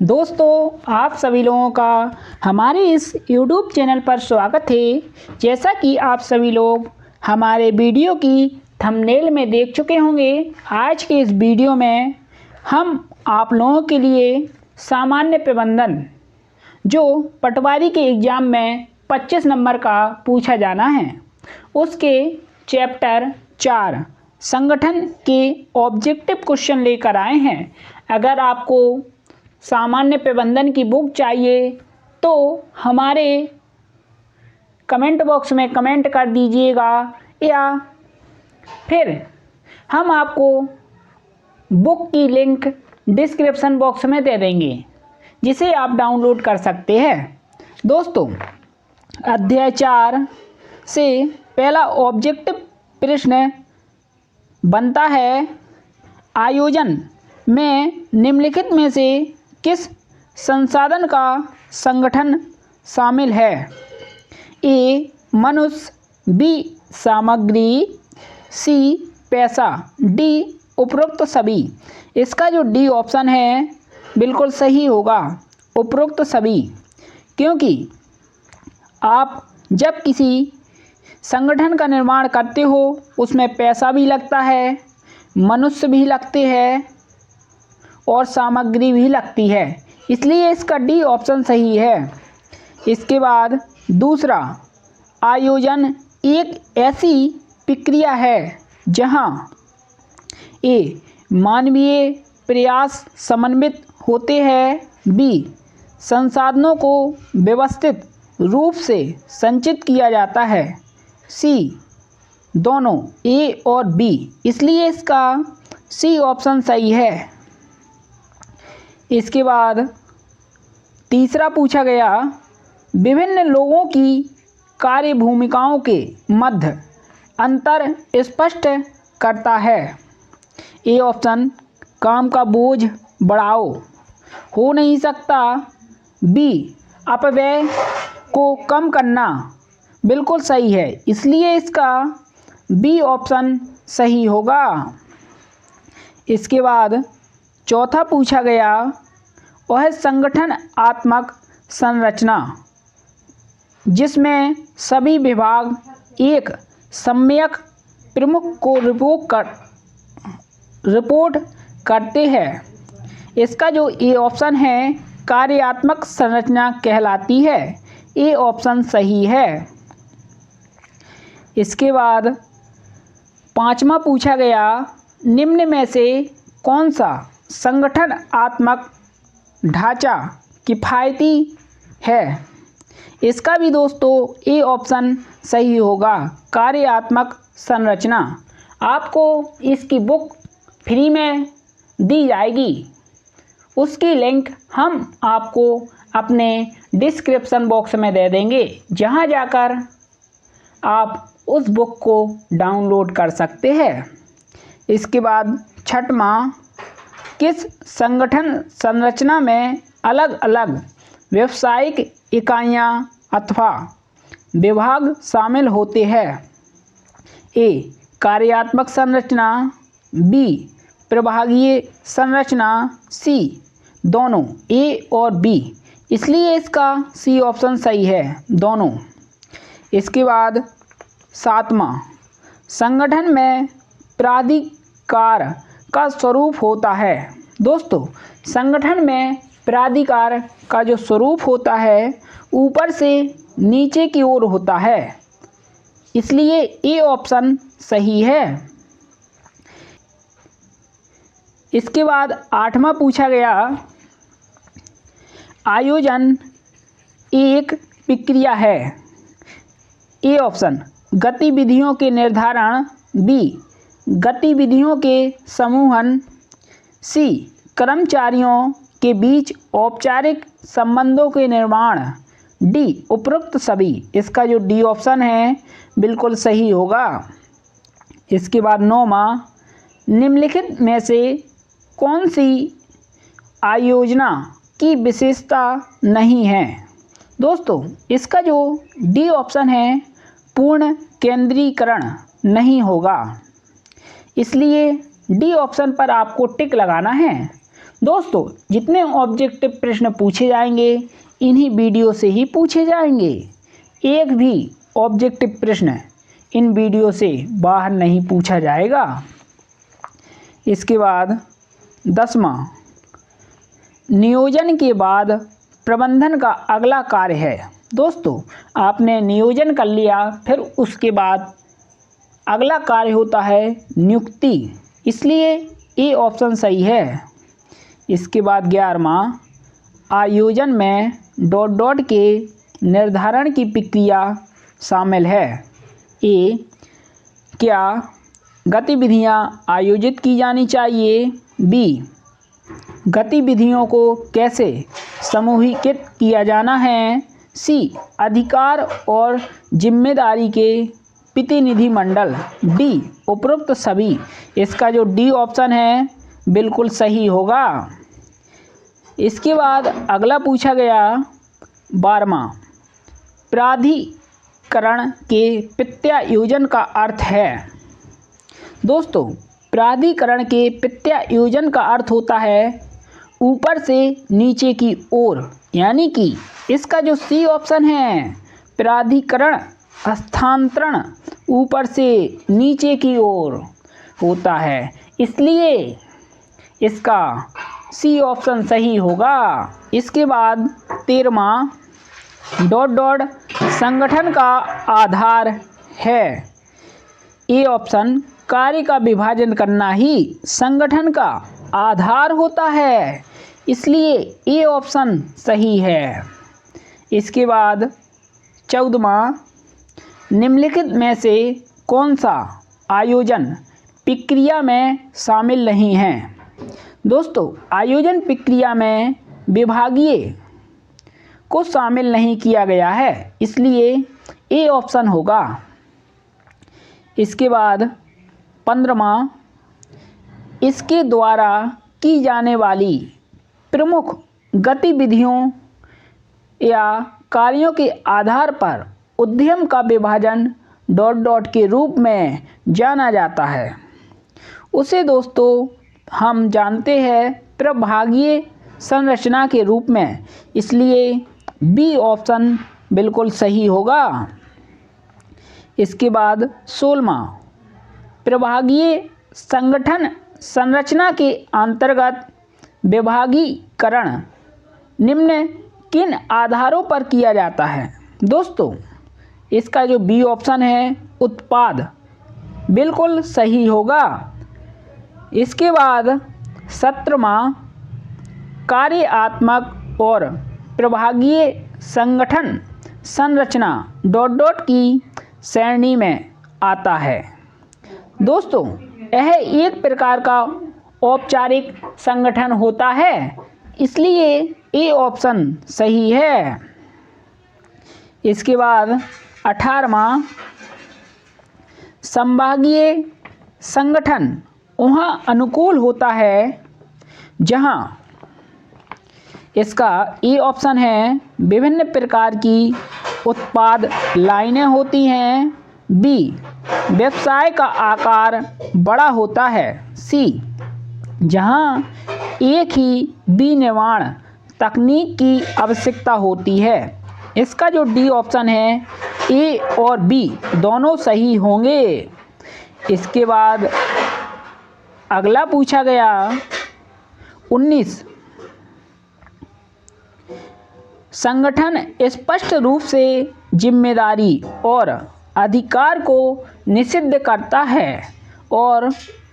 दोस्तों, आप सभी लोगों का हमारे इस YouTube चैनल पर स्वागत है। जैसा कि आप सभी लोग हमारे वीडियो की थंबनेल में देख चुके होंगे, आज के इस वीडियो में हम आप लोगों के लिए सामान्य प्रबंधन जो पटवारी के एग्ज़ाम में 25 नंबर का पूछा जाना है, उसके चैप्टर 4 संगठन के ऑब्जेक्टिव क्वेश्चन लेकर आए हैं। अगर आपको सामान्य प्रबंधन की बुक चाहिए तो हमारे कमेंट बॉक्स में कमेंट कर दीजिएगा या फिर हम आपको बुक की लिंक डिस्क्रिप्शन बॉक्स में दे देंगे, जिसे आप डाउनलोड कर सकते हैं। दोस्तों, अध्याय 4 से पहला ऑब्जेक्टिव प्रश्न बनता है, आयोजन में निम्नलिखित में से किस संसाधन का संगठन शामिल है? ए मनुष्य, बी सामग्री, सी पैसा, डी उपरोक्त सभी। इसका जो डी ऑप्शन है बिल्कुल सही होगा, उपरोक्त सभी, क्योंकि आप जब किसी संगठन का निर्माण करते हो उसमें पैसा भी लगता है, मनुष्य भी लगते हैं और सामग्री भी लगती है, इसलिए इसका डी ऑप्शन सही है। इसके बाद दूसरा, आयोजन एक ऐसी प्रक्रिया है जहां ए मानवीय प्रयास समन्वित होते हैं, बी संसाधनों को व्यवस्थित रूप से संचित किया जाता है, सी दोनों ए और बी, इसलिए इसका सी ऑप्शन सही है। इसके बाद तीसरा पूछा गया, विभिन्न लोगों की कार्य भूमिकाओं के मध्य अंतर स्पष्ट करता है। ए ऑप्शन काम का बोझ बढ़ाओ, हो नहीं सकता, बी अपव्यय को कम करना, बिल्कुल सही है, इसलिए इसका बी ऑप्शन सही होगा। इसके बाद चौथा पूछा गया, वह संगठनात्मक संरचना जिसमें सभी विभाग एक सम्यक प्रमुख को रिपोर्ट करते हैं। इसका जो ए ऑप्शन है कार्यात्मक संरचना कहलाती है, ए ऑप्शन सही है। इसके बाद पांचवा पूछा गया, निम्न में से कौन सा संगठनात्मक ढांचा किफ़ायती है? इसका भी दोस्तों ए ऑप्शन सही होगा, कार्यात्मक संरचना। आपको इसकी बुक फ्री में दी जाएगी, उसकी लिंक हम आपको अपने डिस्क्रिप्शन बॉक्स में दे देंगे, जहां जाकर आप उस बुक को डाउनलोड कर सकते हैं। इसके बाद छठवां, किस संगठन संरचना में अलग अलग व्यावसायिक इकाइयां अथवा विभाग शामिल होते हैं? ए कार्यात्मक संरचना, बी प्रभागीय संरचना, सी दोनों, ए और बी, इसलिए इसका सी ऑप्शन सही है, दोनों। इसके बाद सातवां, संगठन में प्राधिकार का स्वरूप होता है। दोस्तों, संगठन में प्राधिकार का जो स्वरूप होता है ऊपर से नीचे की ओर होता है, इसलिए ए ऑप्शन सही है। इसके बाद आठवां पूछा गया, आयोजन एक प्रक्रिया है। ए ऑप्शन गतिविधियों के निर्धारण, बी गतिविधियों के समूहन, सी कर्मचारियों के बीच औपचारिक संबंधों के निर्माण, डी उपरोक्त सभी। इसका जो डी ऑप्शन है बिल्कुल सही होगा। इसके बाद नौवां, निम्नलिखित में से कौन सी आयोजना की विशेषता नहीं है? दोस्तों, इसका जो डी ऑप्शन है पूर्ण केंद्रीकरण नहीं होगा, इसलिए डी ऑप्शन पर आपको टिक लगाना है। दोस्तों जितने ऑब्जेक्टिव प्रश्न पूछे जाएंगे इन्हीं वीडियो से ही पूछे जाएंगे। एक भी ऑब्जेक्टिव प्रश्न इन वीडियो से बाहर नहीं पूछा जाएगा। इसके बाद 10वां, नियोजन के बाद प्रबंधन का अगला कार्य है। दोस्तों आपने नियोजन कर लिया, फिर उसके बाद अगला कार्य होता है नियुक्ति, इसलिए ए ऑप्शन सही है। इसके बाद 11वां, आयोजन में डॉट डॉट के निर्धारण की प्रक्रिया शामिल है। ए, क्या गतिविधियां आयोजित की जानी चाहिए। बी, गतिविधियों को कैसे समूहीकृत किया जाना है। सी, अधिकार और जिम्मेदारी के प्रतिनिधि मंडल। डी, उपरोक्त सभी। इसका जो डी ऑप्शन है बिल्कुल सही होगा। इसके बाद अगला पूछा गया 12वां, प्राधिकरण के प्रत्यायोजन का अर्थ है। दोस्तों प्राधिकरण के प्रत्यायोजन का अर्थ होता है ऊपर से नीचे की ओर, यानी कि इसका जो सी ऑप्शन है प्राधिकरण हस्तांतरण ऊपर से नीचे की ओर होता है, इसलिए इसका सी ऑप्शन सही होगा। इसके बाद 13वां, डॉट डॉट संगठन का आधार है। ए ऑप्शन, कार्य का विभाजन करना ही संगठन का आधार होता है, इसलिए ए ऑप्शन सही है। इसके बाद 14वां, निम्नलिखित में से कौन सा आयोजन प्रक्रिया में शामिल नहीं है। दोस्तों आयोजन प्रक्रिया में विभागीय को शामिल नहीं किया गया है, इसलिए ए ऑप्शन होगा। इसके बाद 15वां, इसके द्वारा की जाने वाली प्रमुख गतिविधियों या कार्यों के आधार पर उद्यम का विभाजन डॉट डॉट के रूप में जाना जाता है। उसे दोस्तों हम जानते हैं प्रभागीय संरचना के रूप में, इसलिए बी ऑप्शन बिल्कुल सही होगा। इसके बाद 16वां, प्रभागीय संगठन संरचना के अंतर्गत विभागीकरण निम्न किन आधारों पर किया जाता है। दोस्तों इसका जो बी ऑप्शन है उत्पाद बिल्कुल सही होगा। इसके बाद 17वां, कार्यात्मक और प्रभागीय संगठन संरचना डॉट डॉट की श्रेणी में आता है। दोस्तों यह एक प्रकार का औपचारिक संगठन होता है, इसलिए ए ऑप्शन सही है। इसके बाद 18वां, संभागीय संगठन वहाँ अनुकूल होता है जहाँ इसका ए ऑप्शन है विभिन्न प्रकार की उत्पाद लाइनें होती हैं। बी, व्यवसाय का आकार बड़ा होता है। सी, जहाँ एक ही विनिर्माण तकनीक की आवश्यकता होती है। इसका जो डी ऑप्शन है ए और बी दोनों सही होंगे। इसके बाद अगला पूछा गया 19, संगठन स्पष्ट रूप से जिम्मेदारी और अधिकार को निषिद्ध करता है और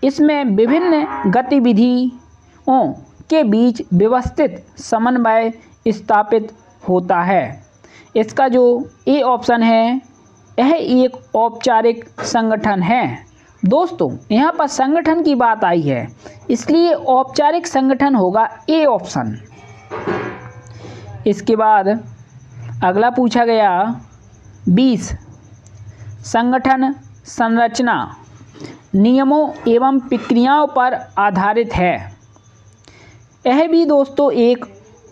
इसमें विभिन्न गतिविधियों के बीच व्यवस्थित समन्वय स्थापित होता है। इसका जो ए ऑप्शन है यह एक औपचारिक संगठन है। दोस्तों यहाँ पर संगठन की बात आई है, इसलिए औपचारिक संगठन होगा ए ऑप्शन। इसके बाद अगला पूछा गया 20, संगठन संरचना नियमों एवं प्रक्रियाओं पर आधारित है। यह भी दोस्तों एक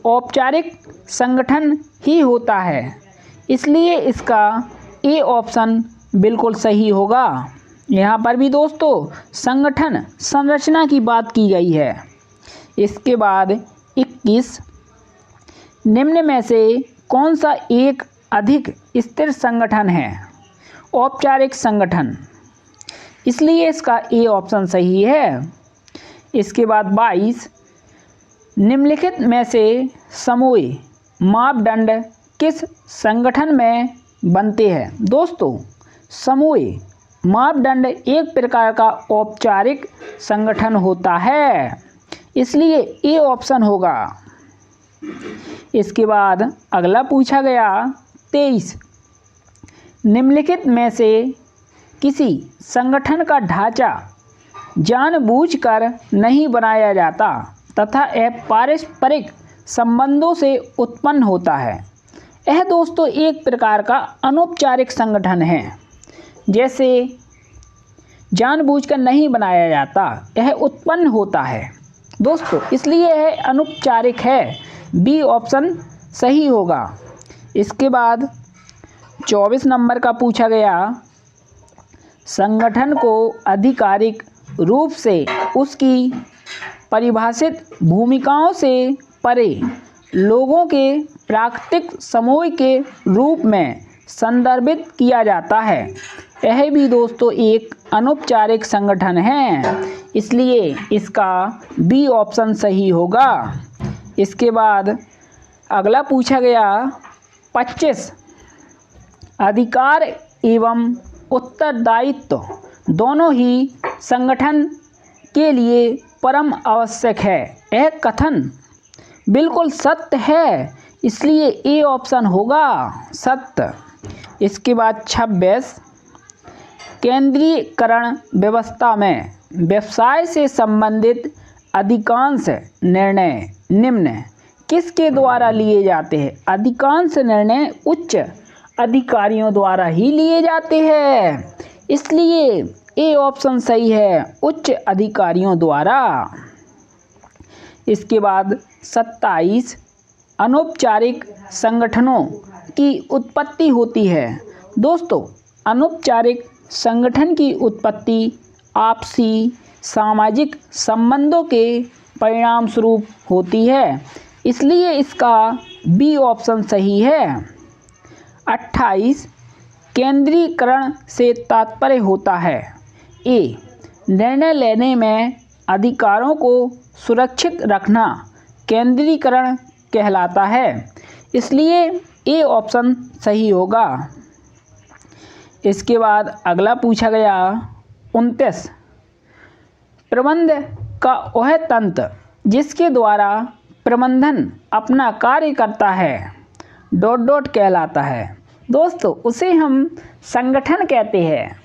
औपचारिक संगठन ही होता है, इसलिए इसका ए ऑप्शन बिल्कुल सही होगा। यहाँ पर भी दोस्तों संगठन संरचना की बात की गई है। इसके बाद 21, निम्न में से कौन सा एक अधिक स्थिर संगठन है? औपचारिक संगठन, इसलिए इसका ए ऑप्शन सही है। इसके बाद 22, निम्नलिखित में से समूह मापदंड किस संगठन में बनते हैं? दोस्तों, समूह मापदंड एक प्रकार का औपचारिक संगठन होता है, इसलिए ए ऑप्शन होगा। इसके बाद अगला पूछा गया 23, निम्नलिखित में से किसी संगठन का ढांचा जानबूझकर नहीं बनाया जाता तथा यह पारस्परिक संबंधों से उत्पन्न होता है। यह दोस्तों एक प्रकार का अनौपचारिक संगठन है। जैसे जानबूझकर नहीं बनाया जाता, यह उत्पन्न होता है दोस्तों, इसलिए यह अनौपचारिक है। बी ऑप्शन सही होगा। इसके बाद 24 नंबर का पूछा गया, संगठन को आधिकारिक रूप से उसकी परिभाषित भूमिकाओं से परे लोगों के प्राकृतिक समूह के रूप में संदर्भित किया जाता है। यह भी दोस्तों एक अनौपचारिक संगठन है, इसलिए इसका बी ऑप्शन सही होगा। इसके बाद अगला पूछा गया 25, अधिकार एवं उत्तरदायित्व दोनों ही संगठन के लिए परम आवश्यक है। यह कथन बिल्कुल सत्य है, इसलिए ए ऑप्शन होगा सत्य। इसके बाद 26, केंद्रीयकरण व्यवस्था में व्यवसाय से संबंधित अधिकांश निर्णय निम्न किसके द्वारा लिए जाते हैं? अधिकांश निर्णय उच्च अधिकारियों द्वारा ही लिए जाते हैं, इसलिए ए ऑप्शन सही है, उच्च अधिकारियों द्वारा। इसके बाद 27, अनौपचारिक संगठनों की उत्पत्ति होती है। दोस्तों, अनौपचारिक संगठन की उत्पत्ति आपसी सामाजिक संबंधों के परिणाम स्वरूप होती है, इसलिए इसका बी ऑप्शन सही है। 28, केंद्रीकरण से तात्पर्य होता है ए, निर्णय लेने में अधिकारों को सुरक्षित रखना केंद्रीकरण कहलाता है, इसलिए ए ऑप्शन सही होगा। इसके बाद अगला पूछा गया 29, प्रबंध का वह तंत्र जिसके द्वारा प्रबंधन अपना कार्य करता है कहलाता है। दोस्तों, उसे हम संगठन कहते हैं,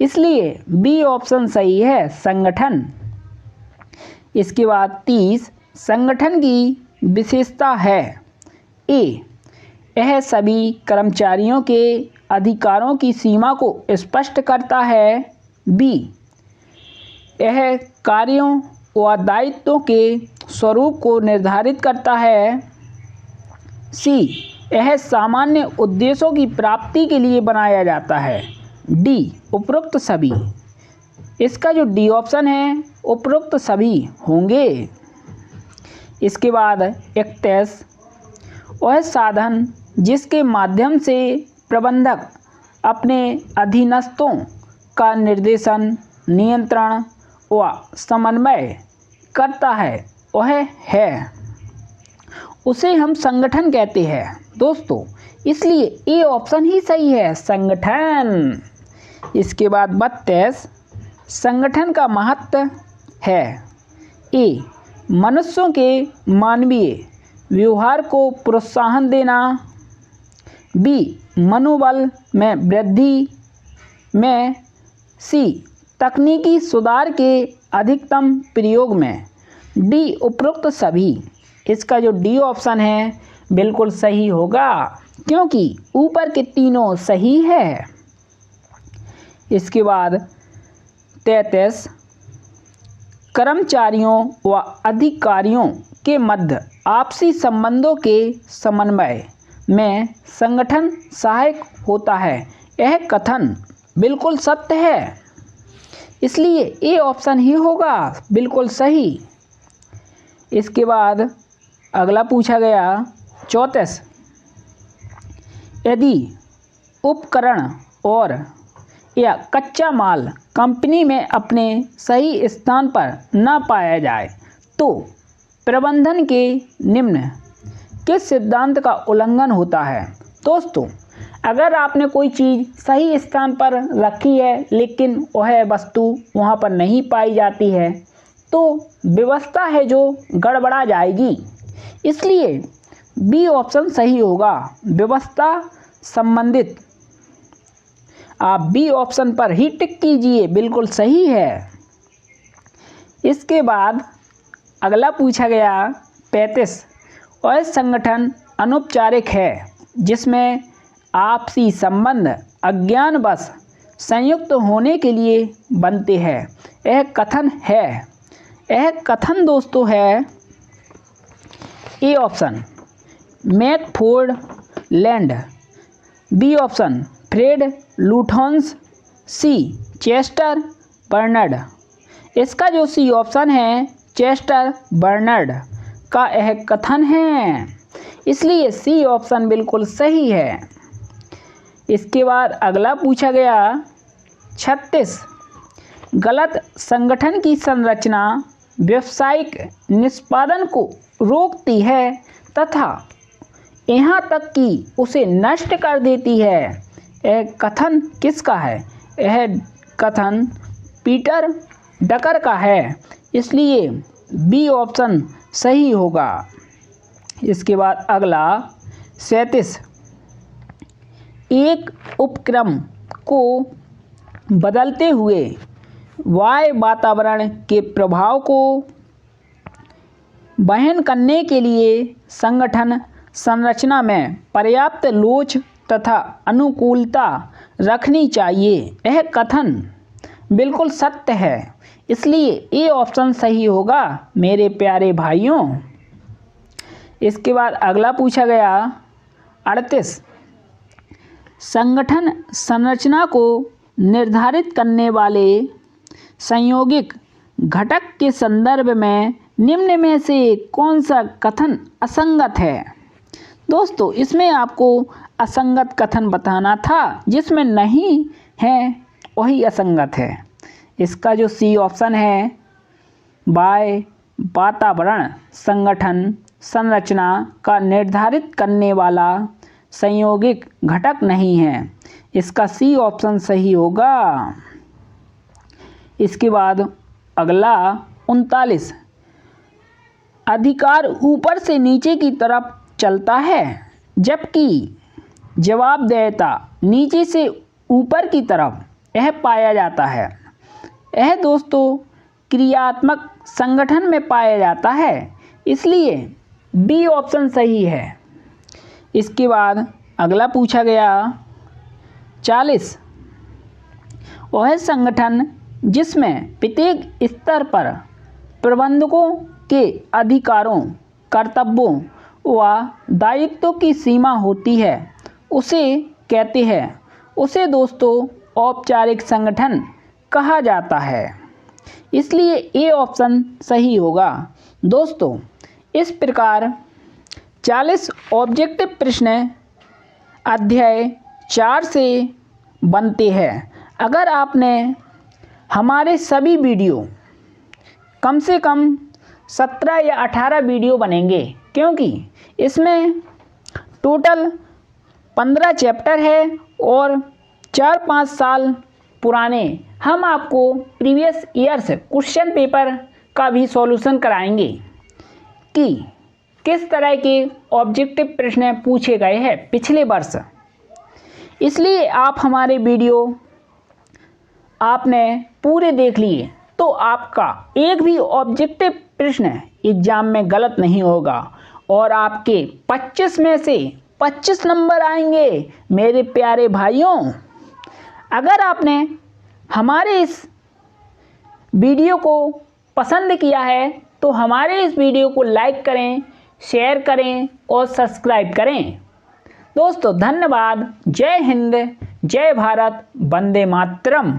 इसलिए बी ऑप्शन सही है, संगठन। इसके बाद 30, संगठन की विशेषता है ए, यह सभी कर्मचारियों के अधिकारों की सीमा को स्पष्ट करता है। बी, यह कार्यों व दायित्वों के स्वरूप को निर्धारित करता है। सी, यह सामान्य उद्देश्यों की प्राप्ति के लिए बनाया जाता है। डी, उपरोक्त सभी। इसका जो डी ऑप्शन है, उपरोक्त सभी होंगे। इसके बाद 31, वह साधन जिसके माध्यम से प्रबंधक अपने अधीनस्थों का निर्देशन, नियंत्रण व समन्वय करता है, वह है, उसे हम संगठन कहते हैं दोस्तों, इसलिए ए ऑप्शन ही सही है, संगठन। इसके बाद 32, संगठन का महत्व है ए, मनुष्यों के मानवीय व्यवहार को प्रोत्साहन देना। बी, मनोबल में वृद्धि में। सी, तकनीकी सुधार के अधिकतम प्रयोग में। डी, उपरोक्त सभी। इसका जो डी ऑप्शन है बिल्कुल सही होगा, क्योंकि ऊपर के तीनों सही है। इसके बाद 33, कर्मचारियों व अधिकारियों के मध्य आपसी संबंधों के समन्वय में संगठन सहायक होता है। यह कथन बिल्कुल सत्य है, इसलिए ए ऑप्शन ही होगा, बिल्कुल सही। इसके बाद अगला पूछा गया 34, यदि उपकरण और या कच्चा माल कंपनी में अपने सही स्थान पर न पाया जाए तो प्रबंधन के निम्न किस सिद्धांत का उल्लंघन होता है। दोस्तों, अगर आपने कोई चीज़ सही स्थान पर रखी है लेकिन वह वस्तु वहाँ पर नहीं पाई जाती है तो व्यवस्था है जो गड़बड़ा जाएगी। इसलिए बी ऑप्शन सही होगा, व्यवस्था संबंधित। आप बी ऑप्शन पर ही टिक कीजिए, बिल्कुल सही है। इसके बाद अगला पूछा गया 35, वह संगठन अनौपचारिक है जिसमें आपसी संबंध अज्ञानवश संयुक्त होने के लिए बनते हैं। यह कथन है, यह कथन दोस्तों है A option McFord land, B option Fred Lutyens, C Chester Barnard. इसका जो सी ऑप्शन है चेस्टर बर्नर्ड का यह कथन है, इसलिए सी ऑप्शन बिल्कुल सही है। इसके बाद अगला पूछा गया 36, गलत संगठन की संरचना व्यावसायिक निष्पादन को रोकती है तथा यहाँ तक कि उसे नष्ट कर देती है। यह कथन किसका है? यह कथन पीटर डकर का है, इसलिए बी ऑप्शन सही होगा। इसके बाद अगला 37, एक उपक्रम को बदलते हुए वायु वातावरण के प्रभाव को वहन करने के लिए संगठन संरचना में पर्याप्त लोच तथा अनुकूलता रखनी चाहिए। यह कथन बिल्कुल सत्य है, इसलिए ए ऑप्शन सही होगा मेरे प्यारे भाइयों। इसके बाद अगला पूछा गया 38, संगठन संरचना को निर्धारित करने वाले संयोगिक घटक के संदर्भ में निम्न में से कौन सा कथन असंगत है। दोस्तों, इसमें आपको असंगत कथन बताना था, जिसमें नहीं है वही असंगत है। इसका जो सी ऑप्शन है वायु वातावरण संगठन संरचना का निर्धारित करने वाला संयोगिक घटक नहीं है, इसका सी ऑप्शन सही होगा। इसके बाद अगला 39, अधिकार ऊपर से नीचे की तरफ चलता है जबकि जवाबदेहिता नीचे से ऊपर की तरफ यह पाया जाता है। यह दोस्तों क्रियात्मक संगठन में पाया जाता है, इसलिए बी ऑप्शन सही है। इसके बाद अगला पूछा गया 40, वह संगठन जिसमें प्रत्येक स्तर पर प्रबंधकों के अधिकारों, कर्तव्यों व दायित्वों की सीमा होती है उसे कहते हैं, उसे दोस्तों औपचारिक संगठन कहा जाता है, इसलिए ए ऑप्शन सही होगा। दोस्तों, इस प्रकार 40 ऑब्जेक्टिव प्रश्न अध्याय 4 से बनते हैं। अगर आपने हमारे सभी वीडियो कम से कम 17 या 18 वीडियो बनेंगे, क्योंकि इसमें टोटल 15 चैप्टर है और 4-5 साल पुराने हम आपको प्रीवियस ईयर्स क्वेश्चन पेपर का भी सॉल्यूशन कराएंगे कि किस तरह के ऑब्जेक्टिव प्रश्न पूछे गए हैं पिछले वर्ष। इसलिए आप हमारे वीडियो आपने पूरे देख लिए तो आपका एक भी ऑब्जेक्टिव प्रश्न एग्जाम में गलत नहीं होगा और आपके 25 में से 25 नंबर आएंगे मेरे प्यारे भाइयों। अगर आपने हमारे इस वीडियो को पसंद किया है तो हमारे इस वीडियो को लाइक करें, शेयर करें और सब्सक्राइब करें। दोस्तों धन्यवाद। जय हिंद, जय भारत, वंदे मातरम।